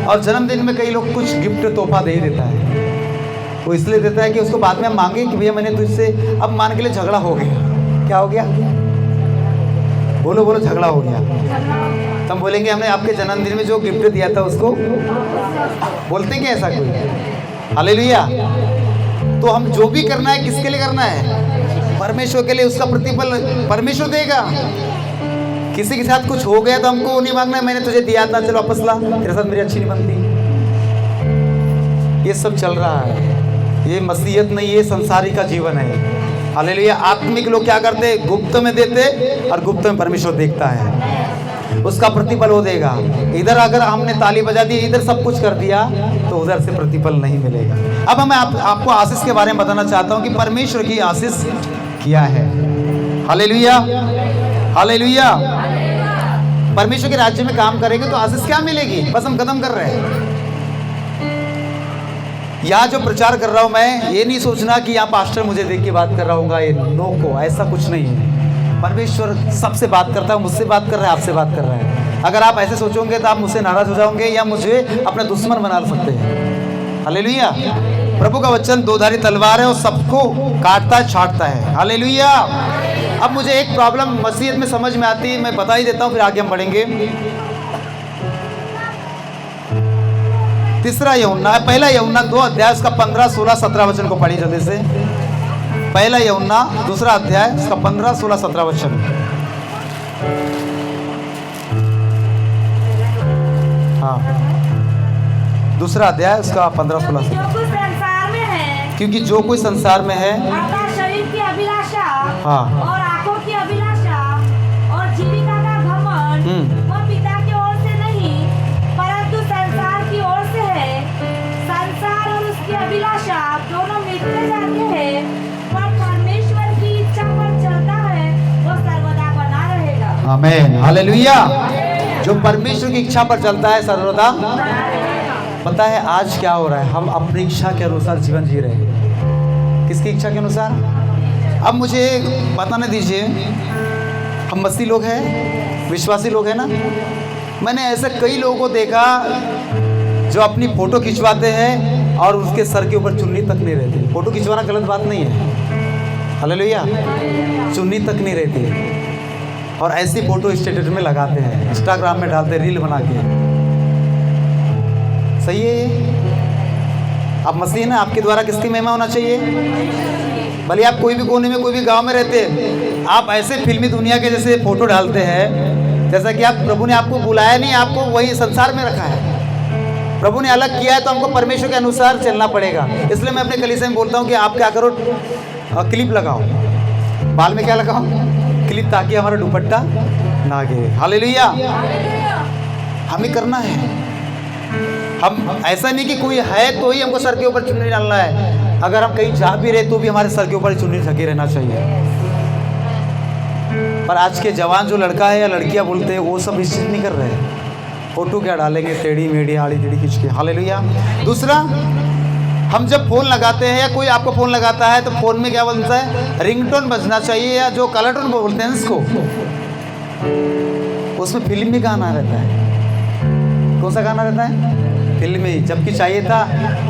और जन्मदिन में कई लोग कुछ गिफ्ट तोहफा दे ही देता है। वो इसलिए देता है कि उसको बाद में हम मांगे कि भैया मैंने तुझसे, अब मान के लिए झगड़ा हो गया। क्या हो गया? बोलो बोलो, झगड़ा हो गया। तो हम बोलेंगे हमने आपके जन्मदिन में जो गिफ्ट दिया था उसको, बोलते क्या ऐसा कोई? हालेलुया। तो हम जो भी करना है किसके लिए करना है? परमेश्वर के लिए। उसका प्रतिफल परमेश्वर देगा। किसी के साथ कुछ हो गया तो हमको नहीं मांगना है मैंने तुझे दिया था, चलो वापस ला, तेरे साथ मेरी अच्छी नहीं बनती। ये सब चल रहा है, ये मसीहत नहीं, ये संसारी का जीवन है। हालेलुया। आत्मिक लोग क्या करते? गुप्त में देते, और गुप्त में परमेश्वर देखता है, उसका प्रतिफल वो देगा। इधर अगर हमने ताली बजा दी, इधर सब कुछ कर दिया, तो उधर से प्रतिफल नहीं मिलेगा। अब मैं आपको आशीष के बारे में बताना चाहता हूँ कि परमेश्वर की आशीष क्या है। हालेलुया। हालेलुया। परमेश्वर के राज्य में काम करेंगे तो आशीष क्या मिलेगी? बस हम कदम कर रहे हैं। यहाँ जो प्रचार कर रहा हूँ मैं, ये नहीं सोचना कि यहाँ पास्टर मुझे देख के बात कर रहा होगा, ये नो को, ऐसा कुछ नहीं है। परमेश्वर सबसे बात करता है, मुझसे बात कर रहा है, आपसे बात कर रहा है। अगर आप ऐसे सोचोगे तो आप मुझसे नाराज हो जाओगे या मुझे अपना दुश्मन बना सकते हैं। हालेलुया। प्रभु का वचन दोधारी तलवार है और सबको काटता है, छांटता है। हालेलुया। अब मुझे एक प्रॉब्लम मसीहत में समझ में आती है, मैं बता ही देता हूँ, फिर आगे हम बढ़ेंगे। तीसरा यूहन्ना, पहला यूहन्ना 2 अध्याय उसका 15, 16, 17 वचन को पढ़ी जल्दी से। पहला यूहन्ना 2 अध्याय उसका 15, 16, 17 वचन। हाँ, 2 अध्याय उसका 15, 16, 17। क्योंकि जो कोई संसार में है, शरीर की अभिलाषा, हाँ, और आंखों की अभिलाषा और जीविका का घमंड, वह पिता की ओर से नहीं परंतु संसार की ओर से है। संसार और उसकी अभिलाषा दोनों मिटते जाते हैं, पर परमेश्वर की इच्छा पर चलता है वो सर्वदा बना रहेगा। आमीन। हालेलुया। जो परमेश्वर की इच्छा पर चलता है सर्वदा। पता है आज क्या हो रहा है? हम अपनी इच्छा के अनुसार जीवन जी रहे हैं। किसकी इच्छा के अनुसार? अब मुझे बताने दीजिए, हम मसीह लोग हैं, विश्वासी लोग हैं ना। मैंने ऐसे कई लोगों को देखा जो अपनी फ़ोटो खिंचवाते हैं और उसके सर के ऊपर चुन्नी तक नहीं रहती। फ़ोटो खिंचवाना गलत बात नहीं है। हालेलुया। चुन्नी तक नहीं रहती, और ऐसी फ़ोटो स्टेटस में लगाते हैं, इंस्टाग्राम में डालते, रील बना के। सही है ये? आप मसीह ना, आपके द्वारा किसकी महिमा होना चाहिए? भले आप कोई भी कोने में, कोई भी गांव में रहते हैं, आप ऐसे फिल्मी दुनिया के जैसे फोटो डालते हैं जैसा कि आप, प्रभु ने आपको बुलाया नहीं, आपको वही संसार में रखा है। प्रभु ने अलग किया है तो हमको परमेश्वर के अनुसार चलना पड़ेगा। इसलिए मैं अपने कलीसिया में बोलता हूँ कि आप क्या करो, क्लिप लगाओ, बाल में क्या लगाओ? क्लिप, ताकि हमारा दुपट्टा ना गिरे। हालेलुया। हमें करना है। हम ऐसा नहीं कि कोई है तो ही हमको सर के ऊपर चुन्नी डालना है। अगर हम कहीं जा भी रहे तो भी हमारे सर के ऊपर चुन्नी ढके रहना चाहिए। पर आज के जवान जो लड़का है या लड़कियां बोलते हैं वो सब इस चीज़ नहीं कर रहे हैं। फोटो क्या डालेंगे, टेढ़ी मेढ़ी आड़ी टेढ़ी खींच के। हालेलुया। दूसरा, हम जब फ़ोन लगाते हैं या कोई आपको फ़ोन लगाता है तो फ़ोन में क्या बोलता है? रिंगटोन बजना चाहिए, या जो कलर टोन बोलते हैं इसको, उसमें फिल्मी गाना रहता है। कौन सा गाना रहता है? फिल्मी। जबकि चाहिए था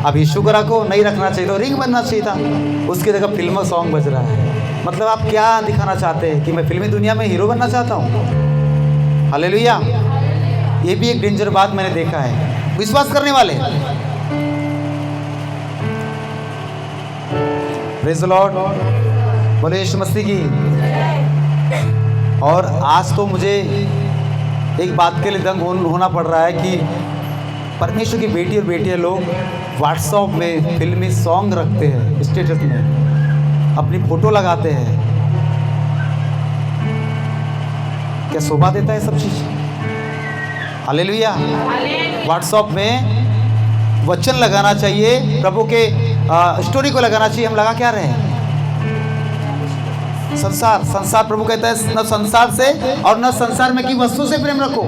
अब यीशु को रखो, नहीं रखना चाहिए तो रिंग बनना चाहिए था, उसकी जगह फिल्म सॉन्ग बज रहा है। मतलब आप क्या दिखाना चाहते हैं कि मैं फिल्मी दुनिया में हीरो बनना चाहता हूँ? हालेलुया। ये भी एक डेंजर बात मैंने देखा है। विश्वास करने वाले, प्रेज़ द लॉर्ड, बोले यीशु मसीह की। और आज तो मुझे एक बात के लिए दंग होना पड़ रहा है कि परमेश्वर की बेटी और बेटियां लोग व्हाट्सएप में फिल्मी सॉन्ग रखते हैं, स्टेटस में अपनी फोटो लगाते हैं। क्या शोभा देता है सब चीज? हालेलुया। व्हाट्सएप में वचन लगाना चाहिए, प्रभु के स्टोरी को लगाना चाहिए। हम लगा क्या रहे हैं? संसार प्रभु कहता है न संसार से और न संसार में की वस्तु से प्रेम रखो।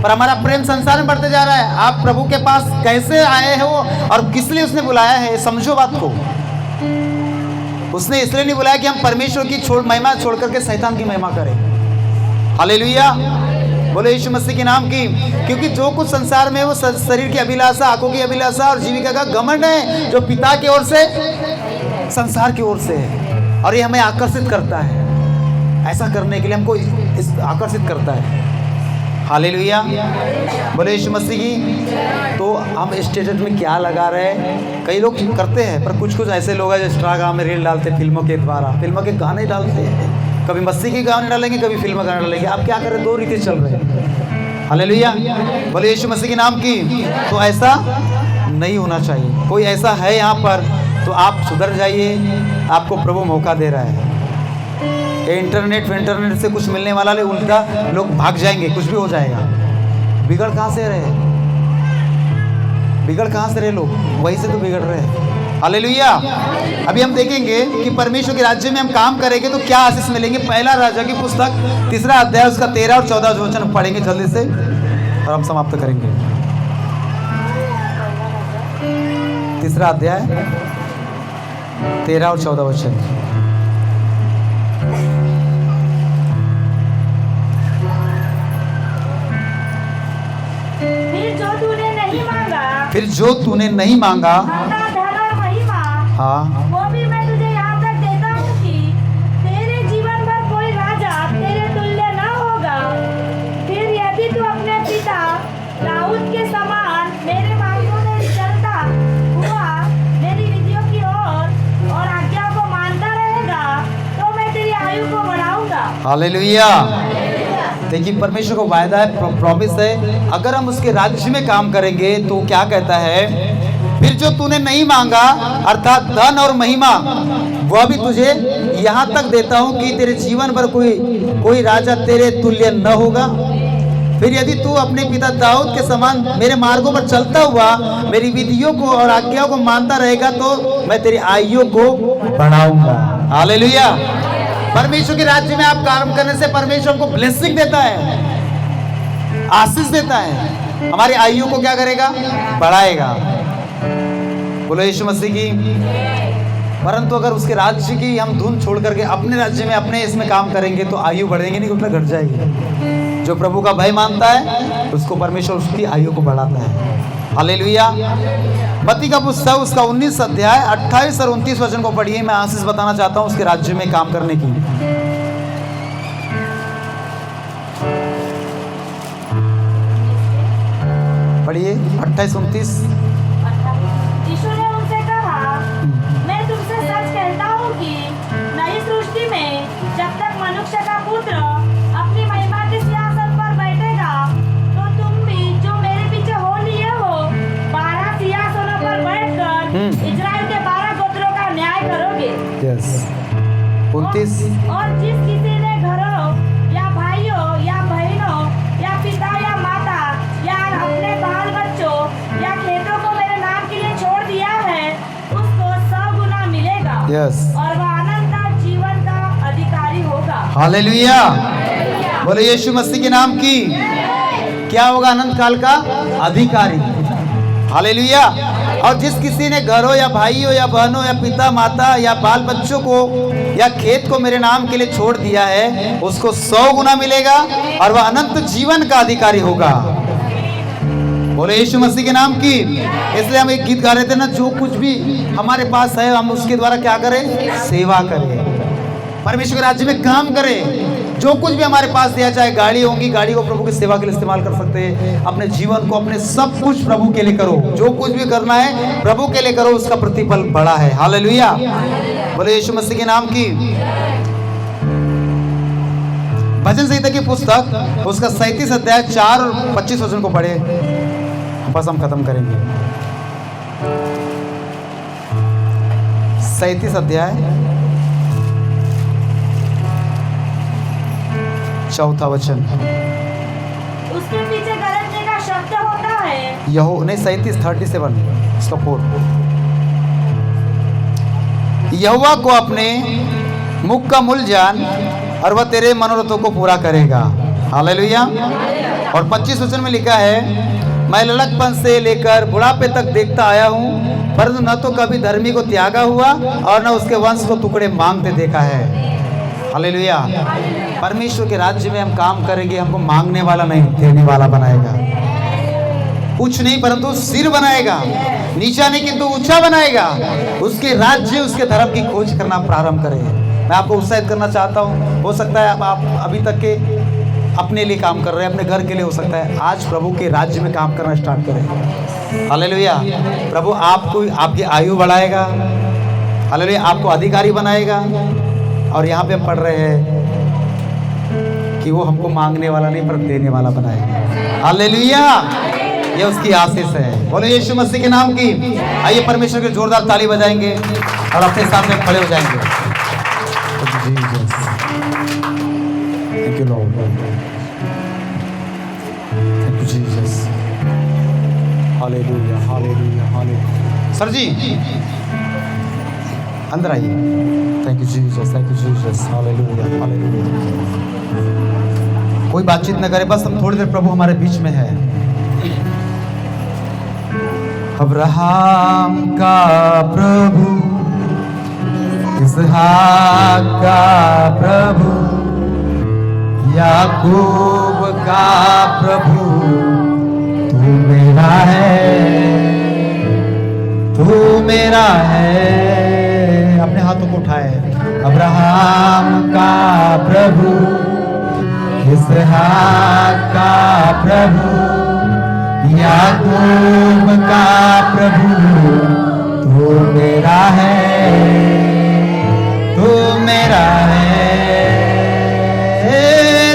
पर हमारा प्रेम संसार में बढ़ते जा रहा है। आप प्रभु के पास कैसे आए हो और किस लिए उसने बुलाया है, समझो बात को। उसने इसलिए नहीं बुलाया कि हम परमेश्वर की महिमा छोड़ करके शैतान की महिमा करें। हालेलुया। बोले यीशु मसीह के नाम की। क्योंकि जो कुछ संसार में वो शरीर की अभिलाषा, आंखों की अभिलाषा और जीविका का घमंड है, जो पिता की ओर से, संसार की ओर से है, और ये हमें आकर्षित करता है। ऐसा करने के लिए हमको आकर्षित करता है। हालेलुया। बोले यीशु मसीह की। तो हम स्टेटस में क्या लगा रहे हैं? कई लोग करते हैं, पर कुछ ऐसे लोग हैं जो इंस्टाग्राम में रील डालते हैं, फिल्मों के द्वारा फिल्मों के गाने डालते हैं। कभी मस्ती के गाने डालेंगे, कभी फिल्म गाने डालेंगे। आप क्या कर रहे हैं? दो रीति चल रहे हैं। हालेलुया। बोले यीशु मसीह के नाम की। तो ऐसा नहीं होना चाहिए। कोई ऐसा है यहाँ पर तो आप सुधर जाइए, आपको प्रभु मौका दे रहा है। इंटरनेट से कुछ मिलने वाला ले, उल्टा लोग भाग जाएंगे, कुछ भी हो जाएगा। बिगड़ कहाँ से रहे? लोग वहीं से तो बिगड़ रहे हैं। हालेलुया। अभी हम देखेंगे कि परमेश्वर के राज्य में हम काम करेंगे तो क्या आशीष मिलेंगे। पहला राजा की पुस्तक 3 अध्याय उसका 13 और 14 वचन पढ़ेंगे जल्दी से और हम समाप्त करेंगे। 3 अध्याय 13 और 14 वचन। फिर जो तूने नहीं मांगा, हाँ, वो भी मैं तुझे यहाँ तक देता हूँ कि तेरे जीवन भर कोई राजा तेरे तुल्य न होगा। फिर यदि तू अपने पिता दाऊद के समान मेरे मार्गों में चलता हुआ मेरी विधियों की ओर और आज्ञा को मानता रहेगा तो मैं तेरी आयु को बढ़ाऊंगा। हालेलुया। देखिए, परमेश्वर को वायदा है, प्रॉमिस है। अगर हम उसके राज्य में काम करेंगे तो क्या कहता है? फिर जो तूने नहीं मांगा, अर्थात धन और महिमा, वह भी तुझे यहाँ तक देता हूँ कि तेरे जीवन भर कोई राजा तेरे तुल्य न होगा। फिर यदि तू अपने पिता दाऊद के समान मेरे मार्गों पर चलता हुआ मेरी विधियों को और आज्ञाओं को मानता रहेगा तो मैं तेरी आयु को बढ़ाऊंगा। हालेलुया। परमेश्वर के राज्य में आप काम करने से परमेश्वर हमको ब्लेसिंग देता है, आशीष देता है। हमारी आयु को क्या करेगा? बढ़ाएगा। बोलो यीशु मसीह की। परंतु अगर उसके राज्य की हम धुन छोड़ करके अपने राज्य में अपने इसमें काम करेंगे तो आयु बढ़ेगी नहीं, उल्टा घट जाएगी। जो प्रभु का भय मानता है उसको परमेश्वर उसकी आयु को बढ़ाता है। हालेलुया। मत्ती का पुस्तक उसका 19 अध्याय 28 और 29 वचन को पढ़िए। मैं आशीष बताना चाहता हूँ उसके राज्य में काम करने की। पढ़िए 28-29। यीशु ने उनसे कहा, मैं तुमसे सच कहता हूँ कि नई सृष्टि में जब तक मनुष्य का पुत्र अपनी महिमा के सिंहासन पर बैठेगा तो तुम भी जो मेरे पीछे हो लिए हो 12 सिंहासनों पर बैठकर इजराइल के 12 गोत्रों का न्याय करोगे। यस, 29 और जिस किसी ने घरों या भाइयों या बहनों या पिता या माता या अपने बाल बच्चों या खेतों को मेरे नाम के लिए छोड़ दिया है, उसको 100 गुना मिलेगा यस और वह अनंत जीवन का अधिकारी होगा। हालेलुया। बोले यीशु मसीह के नाम की क्या होगा? अनंत काल का अधिकारी। हालेलुया। और जिस किसी ने घरों या भाइयों या बहनों या पिता माता या बाल बच्चों को या खेत को मेरे नाम के लिए छोड़ दिया है, उसको 100 गुना मिलेगा और वह अनंत जीवन का अधिकारी होगा। बोले यीशु मसीह के नाम की। इसलिए हम एक गीत गा रहे थे ना, जो कुछ भी हमारे पास है हम उसके द्वारा क्या करें? सेवा करें, परमेश्वर के राज्य में काम करें। जो कुछ भी हमारे पास दिया, चाहे गाड़ी होगी, गाड़ी को प्रभु की सेवा के लिए इस्तेमाल कर सकते हैं। अपने जीवन को, अपने सब कुछ प्रभु के लिए करो। जो कुछ भी करना है प्रभु के लिए करो, उसका प्रतिफल बड़ा है। हालेलुया। बोले यीशु मसीह के नाम की। भजन संहिता की पुस्तक उसका 37 अध्याय 4 और 25 वचन को पढ़े, बस हम खत्म करेंगे। 37 अध्याय 4 वचन। उसके पीछे गरजने का शब्द होता है। यहो नहीं 37 उसका 4। यहोवा को अपने मुख का मूल जान और वह तेरे मनोरथों को पूरा करेगा। हालेलुया। और 25 वचन में लिखा है, मैं लड़कपन से लेकर बुढ़ापे तक देखता आया हूँ, परंतु न तो कभी धर्मी को त्यागा हुआ और न उसके वंश को टुकड़े मांगते देखा है। हालेलुया। परमेश्वर के राज्य में हम काम करेंगे, हमको मांगने वाला नहीं देने वाला बनाएगा। कुछ नहीं परंतु सिर बनाएगा, नीचा नहीं किंतु ऊंचा बनाएगा। उसके राज्य, उसके धर्म की खोज करना प्रारंभ करें। मैं आपको उत्साहित करना चाहता हूँ। हो सकता है आप अभी तक के अपने लिए काम कर रहे हैं, अपने घर के लिए, हो सकता है आज प्रभु के राज्य में काम करना स्टार्ट करें। हालेलुया। प्रभु आपको, आपकी आयु बढ़ाएगा। हालेलुया। आपको अधिकारी बनाएगा। और यहाँ पे हम पढ़ रहे हैं कि वो हमको मांगने वाला नहीं पर देने वाला बनाएगा। हालेलुया। ये उसकी आशीष है। बोले यीशु मसीह के नाम की। आइए परमेश्वर के जोरदार ताली बजाएंगे और अपने सामने खड़े हो जाएंगे। Thank you Lord, thank you Jesus. Hallelujah, hallelujah, hallelujah. Sir ji अंदर आइए। Thank you Jesus, thank you Jesus. Hallelujah, hallelujah. कोई बातचीत न करे, बस हम थोड़ी देर प्रभु हमारे बीच में है। अब्राहम का प्रभु, इसहाक का प्रभु, याकूब का प्रभु, तू मेरा है, तू मेरा है। अपने हाथों को उठाए। अब्राहम का प्रभु, इसहाक का प्रभु, याकूब का प्रभु, तू मेरा है, तू मेरा है।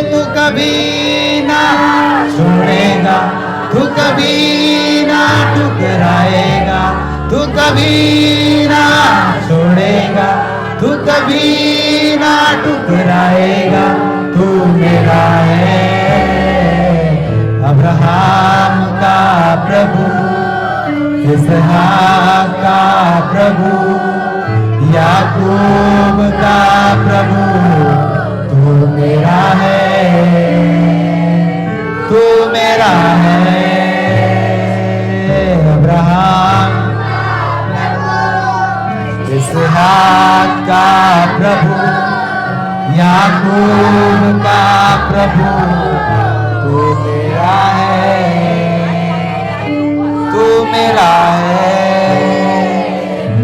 तू कभी ना छोड़ेगा, तू कभी ना ठुकराएगा, तू कभी ना छोड़ेगा, तू कभी ना ठुकराएगा, तू मेरा है। अब्राहम का प्रभु, इसहाक का प्रभु, याकूब का प्रभु, तू मेरा है, तू मेरा है। अब्राहम, इसहाक का प्रभु, याकूब का प्रभु,